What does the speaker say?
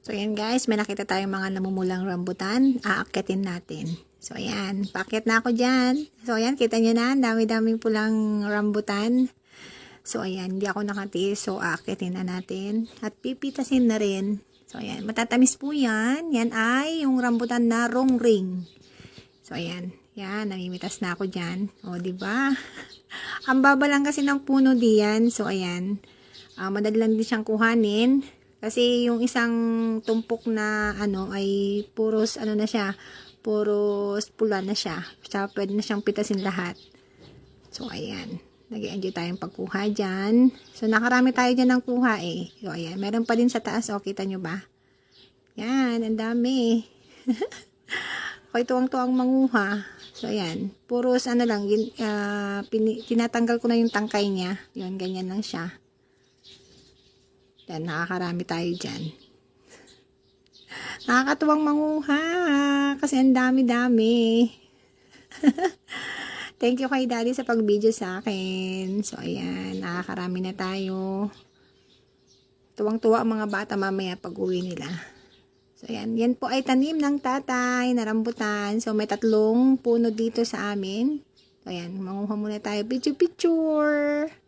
So, ayan guys, may nakita tayong mga namumulang rambutan. Aakyatin natin. So, ayan. Paakyat na ako dyan. So, ayan. Kita nyo na. Dami-daming pulang rambutan. So, ayan. Hindi ako nakatiis. So, aakyatin na natin. At pipitasin na rin. So, ayan. Matatamis po yan. Yan ay yung rambutan na ronggring. So, ayan. Yan. Namimitas na ako dyan. O, diba? Ang baba lang kasi ng puno diyan. So, ayan. Madali lang din siyang kuhanin. Kasi yung isang tumpok na ano ay puros ano na siya, puros pula na siya. Tsaka pwede na siyang pitasin lahat. So ayan, nag-enjoy tayong pagkuha dyan. So nakarami tayo dyan ng kuha eh. So ayan, meron pa din sa taas. O, kita nyo ba? Yan, ang dami. Okay, tuwang-tuwang manguha. So ayan, puros ano lang, tinatanggal ko na yung tangkay niya. Yun, ganyan lang siya. Yan, nakakarami tayo dyan. Nakakatuwang manguha. Kasi ang dami-dami. Thank you kay Daddy sa pag-video sa akin. So, ayan. Nakakarami na tayo. Tuwang-tuwa ang mga bata mamaya pag-uwi nila. So, ayan. Yan po ay tanim ng tatay na rambutan. So, may 3 puno dito sa amin. So, ayan. Manguha muna tayo. Picture-picture.